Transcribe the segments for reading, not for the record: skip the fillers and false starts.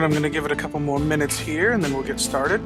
Alright, I'm going to give it a couple more minutes here and then we'll get started.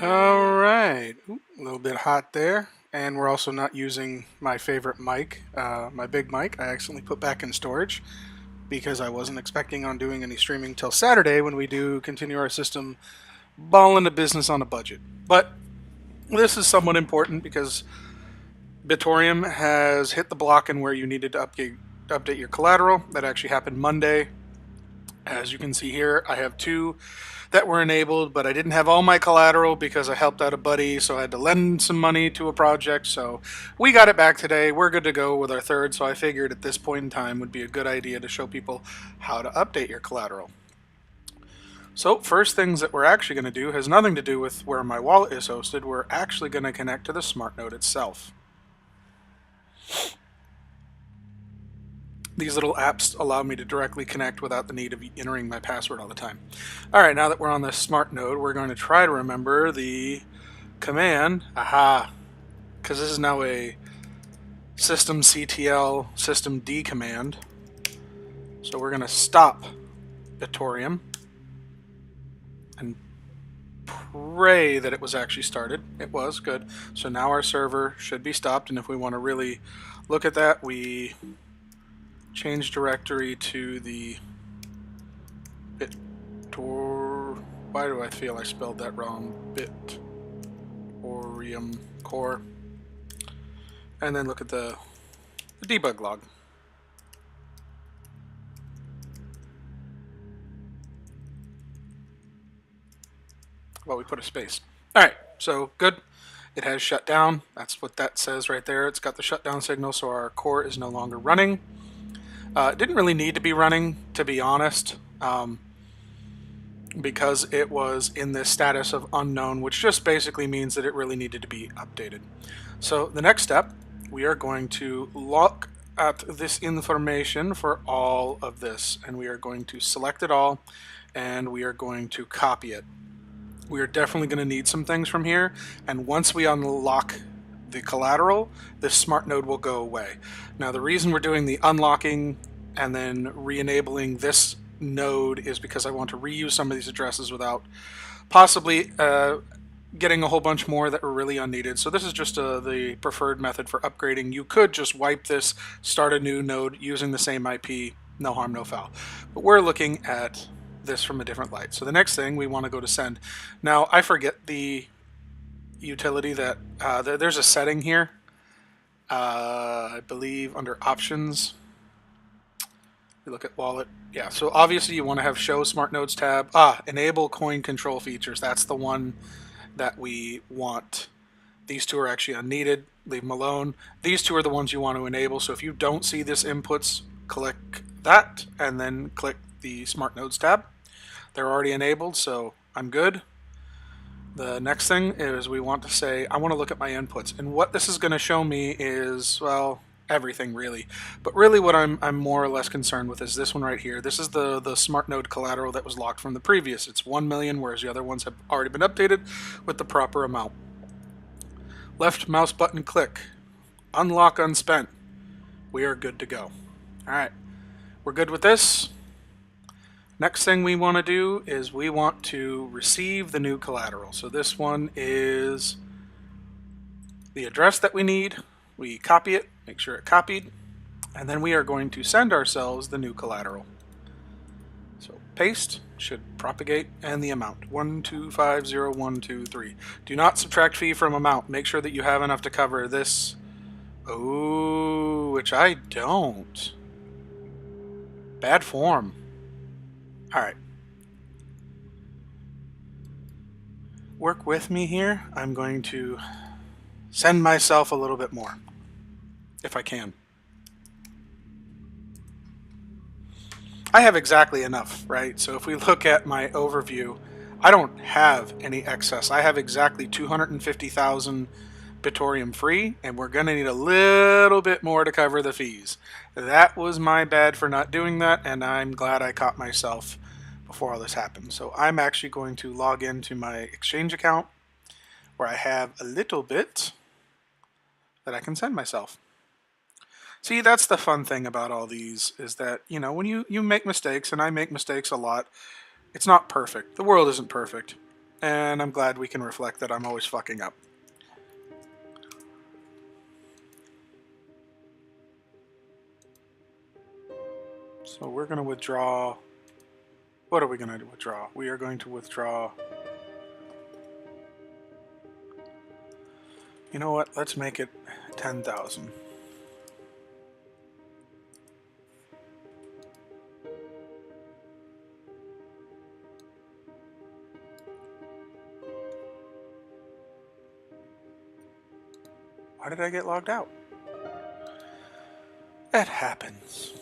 Alright, a little bit hot there, and we're also not using my favorite mic, my big mic. I accidentally put back in storage because I wasn't expecting on doing any streaming till Saturday when we do continue our system ball into business on a budget. But this is somewhat important because Bitoreum has hit the block in where you needed to update your collateral. That actually happened Monday. As you can see here, I have 2 that were enabled, but I didn't have all my collateral because I helped out a buddy, so I had to lend some money to a project. So we got it back today. We're good to go with our 3rd, so I figured at this point in time would be a good idea to show people how to update your collateral. So first things that we're actually going to do has nothing to do with where my wallet is hosted. We're actually going to connect to the Smartnode itself. These little apps allow me to directly connect without the need of entering my password all the time. Alright, now that we're on the Smartnode, we're going to try to remember the command, because this is now a systemctl systemd command. So we're going to stop Bitoreum and pray that it was actually started. It was, good. So now our server should be stopped, and if we want to really look at that, we change directory to the why do I feel I spelled that wrong? Bitoreum core. And then look at the debug log. Well, we put a space. Alright, so good. It has shut down. That's what that says right there. It's got the shutdown signal, so our core is no longer running. It didn't really need to be running, to be honest, because it was in this status of unknown, which just basically means that it really needed to be updated. So the next step, we are going to look at this information for all of this, and we are going to select it all, and we are going to copy it. We are definitely going to need some things from here, and once we unlock the collateral, this smart node will go away. Now, the reason we're doing the unlocking and then re-enabling this node is because I want to reuse some of these addresses without possibly getting a whole bunch more that were really unneeded. So this is just the preferred method for upgrading. You could just wipe this, start a new node using the same IP, no harm, no foul. But we're looking at this from a different light. So the next thing, we want to go to send. Now, I forget the utility that there's a setting here, I believe under options. We look at wallet. Yeah, so obviously you want to have show smart nodes tab. Enable coin control features. That's the one that we want. These two are actually unneeded. Leave them alone. These two are the ones you want to enable. So if you don't see this inputs, click that and then click the smart nodes tab. They're already enabled, so I'm good. The next thing is we want to say, I want to look at my inputs. And what this is going to show me is, well, everything really. But really what I'm more or less concerned with is this one right here. This is the smart node collateral that was locked from the previous. It's 1 million, whereas the other ones have already been updated with the proper amount. Left mouse button click. Unlock unspent. We are good to go. Alright, we're good with this. Next thing we want to do is we want to receive the new collateral. So this one is the address that we need. We copy it, make sure it copied, and then we are going to send ourselves the new collateral. So paste, should propagate, and the amount, 1250123. Do not subtract fee from amount. Make sure that you have enough to cover this. Oh, which I don't. Bad form. Alright. Work with me here. I'm going to send myself a little bit more, if I can. I have exactly enough, right? So if we look at my overview, I don't have any excess. I have exactly 250,000 Bitoreum free, and we're going to need a little bit more to cover the fees. That was my bad for not doing that, and I'm glad I caught myself before all this happened. So I'm actually going to log into my exchange account where I have a little bit that I can send myself. See, that's the fun thing about all these, is that, you know, when you make mistakes, and I make mistakes a lot, it's not perfect. The world isn't perfect. And I'm glad we can reflect that I'm always fucking up. So we're going to withdraw. What are we going to withdraw? We are going to withdraw. You know what? Let's make it 10,000. Why did I get logged out? That happens.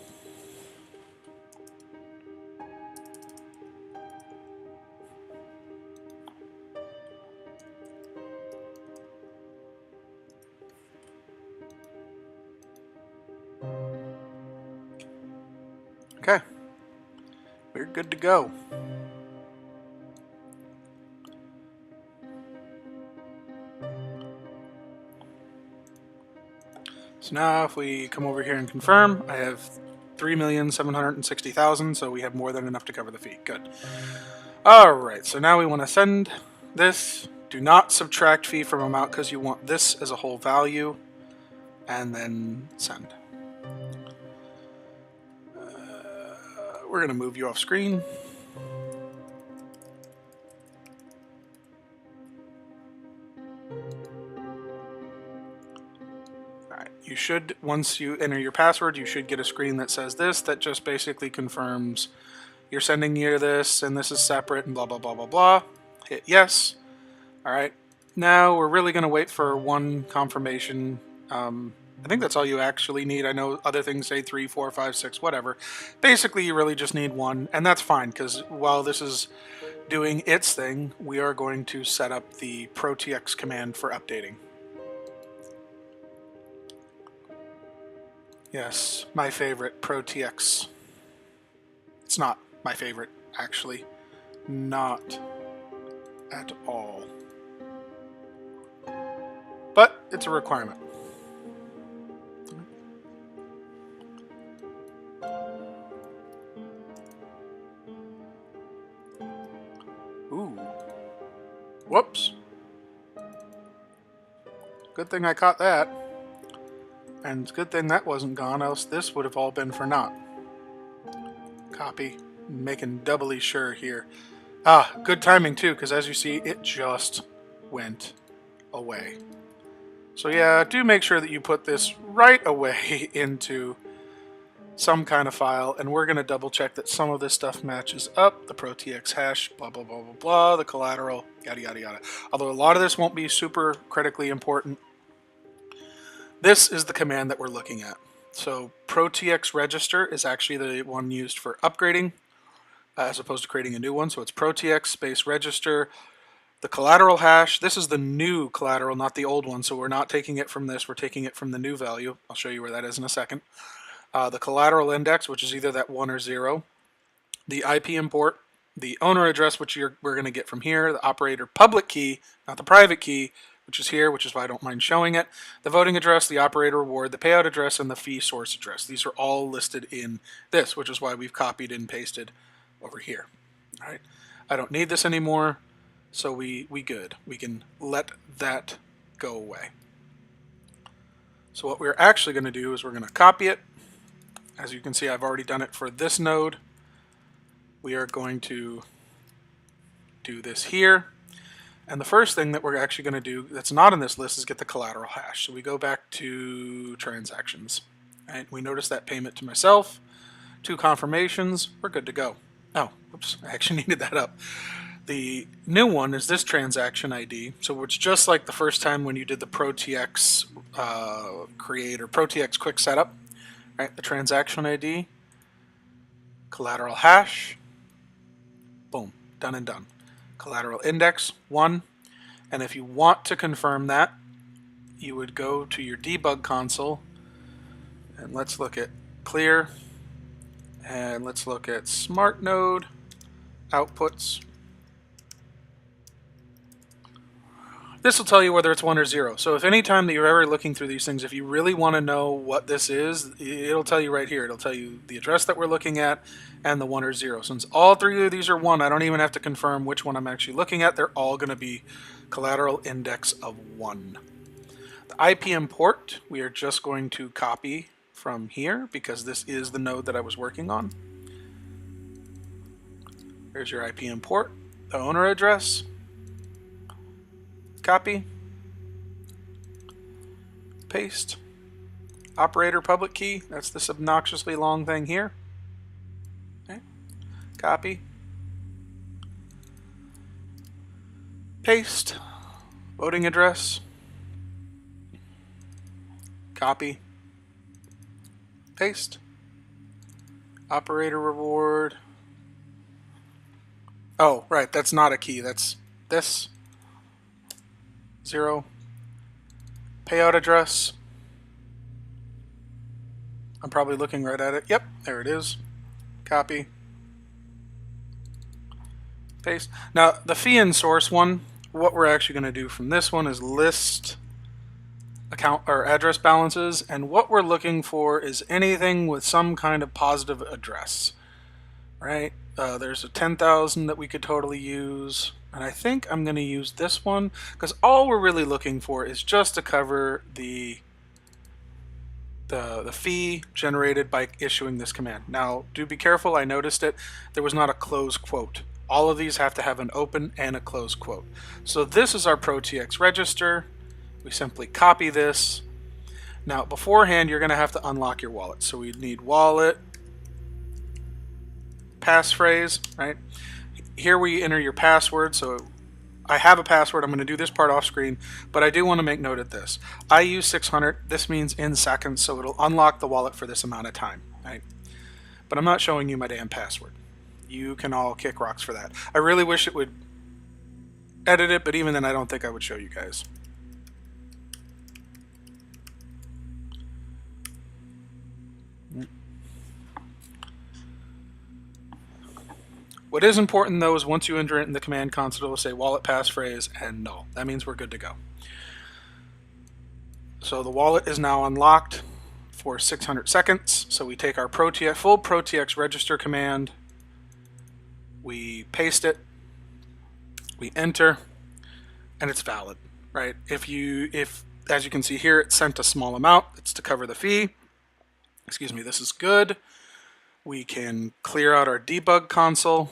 Okay, we're good to go. So now if we come over here and confirm, I have 3,760,000, so we have more than enough to cover the fee. Good. Alright, so now we want to send this. Do not subtract fee from amount because you want this as a whole value, and then send. We're going to move you off screen. Alright, you should, once you enter your password, you should get a screen that says this, that just basically confirms you're sending you this, and this is separate, and blah, blah, blah, blah, blah. Hit yes. Alright, now we're really going to wait for one confirmation I think that's all you actually need. I know other things say 3, 4, 5, 6, whatever. Basically, you really just need one, and that's fine, because while this is doing its thing, we are going to set up the ProTX command for updating. Yes, my favorite, ProTX. It's not my favorite, actually. Not at all. But it's a requirement. Ooh. Whoops. Good thing I caught that. And it's a good thing that wasn't gone, else this would have all been for naught. Copy. Making doubly sure here. Ah, good timing too, because as you see, it just went away. So yeah, do make sure that you put this right away into some kind of file, and we're going to double check that some of this stuff matches up. The ProTX hash, blah, blah, blah, blah, blah, the collateral, yada, yada, yada. Although a lot of this won't be super critically important. This is the command that we're looking at. So ProTX register is actually the one used for upgrading as opposed to creating a new one. So it's ProTX space register. The collateral hash, this is the new collateral, not the old one. So we're not taking it from this, we're taking it from the new value. I'll show you where that is in a second. The collateral index, which is either that 1 or 0. The IP import, the owner address, which we're going to get from here. The operator public key, not the private key, which is here, which is why I don't mind showing it. The voting address, the operator reward, the payout address, and the fee source address. These are all listed in this, which is why we've copied and pasted over here. All right. I don't need this anymore, so we good. We can let that go away. So what we're actually going to do is we're going to copy it. As you can see, I've already done it for this node. We are going to do this here. And the first thing that we're actually going to do that's not in this list is get the collateral hash. So we go back to transactions. Right? We notice that payment to myself, 2 confirmations, we're good to go. Oh, oops, I actually needed that up. The new one is this transaction ID. So it's just like the first time when you did the ProTX create or ProTX quick setup. Right, the transaction ID, collateral hash, boom, done and done. Collateral index, 1. And if you want to confirm that, you would go to your debug console, and let's look at clear, and let's look at Smartnode, outputs. This will tell you whether it's 1 or 0. So if any time that you're ever looking through these things, if you really want to know what this is, it'll tell you right here. It'll tell you the address that we're looking at and the 1 or 0. Since all 3 of these are 1, I don't even have to confirm which one I'm actually looking at. They're all going to be collateral index of 1. The IP import, we are just going to copy from here because this is the node that I was working on. There's your IP import, the owner address. Copy, paste, operator public key, that's this obnoxiously long thing here. Okay. Copy, paste, voting address, copy, paste, operator reward. Oh, right, that's not a key, that's this. 0. Payout address. I'm probably looking right at it. Yep, there it is. Copy. Paste. Now, the fee and source one, what we're actually going to do from this one is list account or address balances, and what we're looking for is anything with some kind of positive address. Right? There's a 10,000 that we could totally use. And I think I'm going to use this one because all we're really looking for is just to cover the fee generated by issuing this command. Now, do be careful. I noticed it. There was not a close quote. All of these have to have an open and a close quote. So this is our ProTX register. We simply copy this. Now, beforehand, you're going to have to unlock your wallet. So we need wallet, passphrase, right? Here we enter your password, so I have a password. I'm going to do this part off screen, but I do want to make note of this. I use 600. This means in seconds, so it'll unlock the wallet for this amount of time, right? But I'm not showing you my damn password. You can all kick rocks for that. I really wish it would edit it, but even then I don't think I would show you guys. What is important though is once you enter it in the command console, it will say wallet passphrase and null. That means we're good to go. So the wallet is now unlocked for 600 seconds. So we take our full ProTX register command, we paste it, we enter, and it's valid, right? If as you can see here, it sent a small amount. It's to cover the fee. Excuse me, this is good. We can clear out our debug console.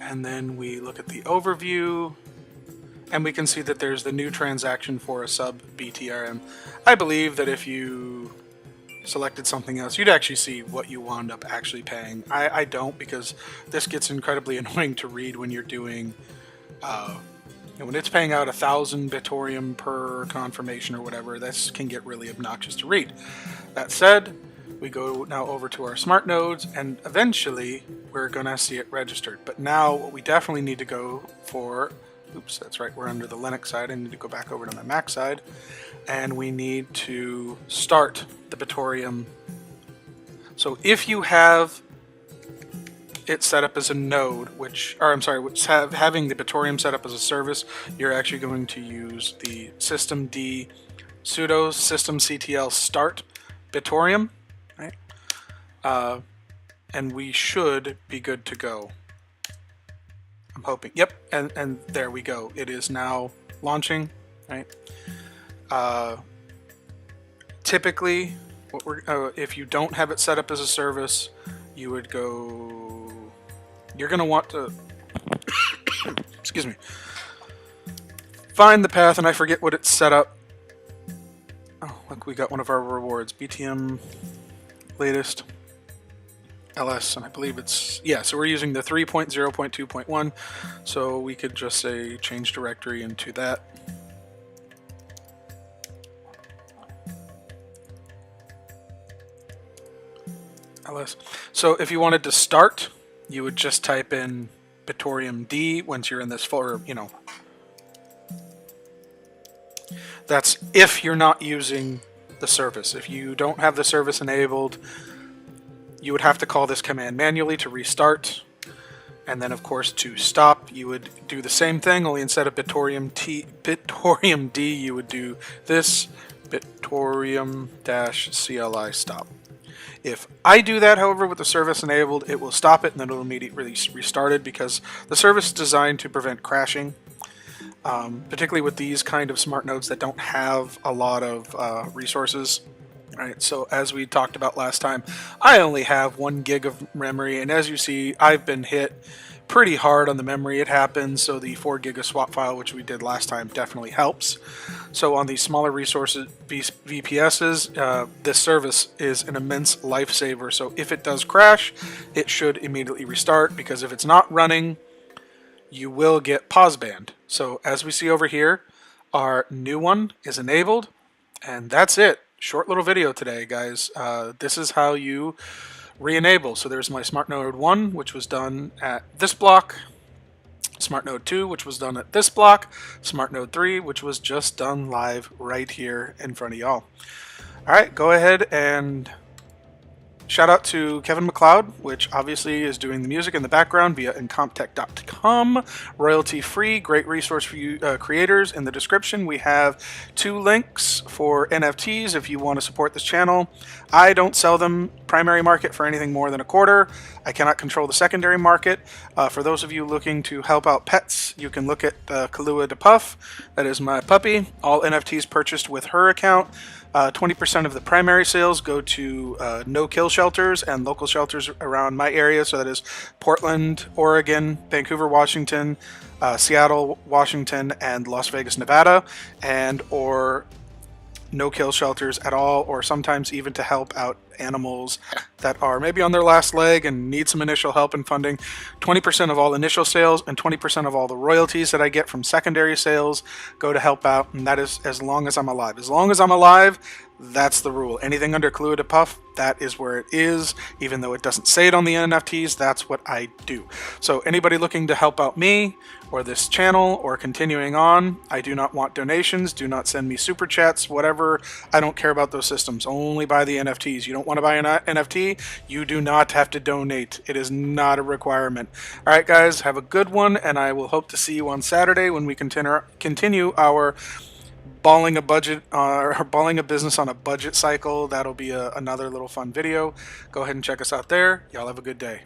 And then we look at the overview, and we can see that there's the new transaction for a sub Bitoreum. I believe that if you selected something else, you'd actually see what you wound up actually paying. I don't, because this gets incredibly annoying to read when you're doing, when it's paying out 1,000 Bitoreum per confirmation or whatever. This can get really obnoxious to read. That said, we go now over to our smart nodes, and eventually we're gonna see it registered. But now what we definitely need to go for, oops, that's right, we're under the Linux side. I need to go back over to my Mac side, and we need to start the Bitoreum. So if you have it set up as a node, having the Bitoreum set up as a service, you're actually going to use the systemd sudo systemctl start Bitoreum, right? And we should be good to go. I'm hoping. Yep, and there we go. It is now launching, right? Typically, if you don't have it set up as a service, you would go. You're going to want to. Excuse me. Find the path, and I forget what it's set up. Oh, look, we got one of our rewards. BTM latest LS, and I believe it's, yeah, so we're using the 3.0.2.1, so we could just say change directory into that. LS. So if you wanted to start, you would just type in Bitoreum D once you're in this folder, That's if you're not using the service. If you don't have the service enabled, you would have to call this command manually to restart. And then, of course, to stop, you would do the same thing, only instead of Bitoreum D, you would do this, Bitoreum-CLI stop. If I do that, however, with the service enabled, it will stop it and then it'll immediately restart it, because the service is designed to prevent crashing. Particularly with these kind of smart nodes that don't have a lot of resources. Right, so as we talked about last time, I only have 1 gig of memory, and as you see, I've been hit pretty hard on the memory. It happens, so the 4 gig of swap file, which we did last time, definitely helps. So on these smaller resources, VPSs, this service is an immense lifesaver. So if it does crash, it should immediately restart, because if it's not running, you will get pause banned. So as we see over here, our new one is enabled, and that's it. Short little video today, guys. This is how you re-enable. So there's my Smart Node 1, which was done at this block, Smart Node 2, which was done at this block, Smart Node 3, which was just done live right here in front of y'all. All right, go ahead and shout out to Kevin MacLeod, which obviously is doing the music in the background via incomptech.com. Royalty free, great resource for you creators. In the description, we have 2 links for NFTs if you want to support this channel. I don't sell them primary market for anything more than a quarter. I cannot control the secondary market. For those of you looking to help out pets, you can look at Kahlua de Puff. That is my puppy. All NFTs purchased with her account. 20% of the primary sales go to no-kill shelters and local shelters around my area. So that is Portland, Oregon, Vancouver, Washington, Seattle, Washington, and Las Vegas, Nevada, and or no-kill shelters at all, or sometimes even to help out animals that are maybe on their last leg and need some initial help and funding. 20% of all initial sales and 20% of all the royalties that I get from secondary sales go to help out, and that is as long as I'm alive. As long as I'm alive, that's the rule. Anything under Clue to Puff, that is where it is. Even though it doesn't say it on the NFTs, that's what I do. So anybody looking to help out me or this channel or continuing on, I do not want donations. Do not send me super chats, whatever. I don't care about those systems. Only buy the NFTs. You don't want to buy an NFT, you do not have to donate. It is not a requirement. All right, guys, have a good one, and I will hope to see you on Saturday when we continue our balling a business on a budget cycle. That'll be another little fun video. Go ahead and check us out there. Y'all have a good day.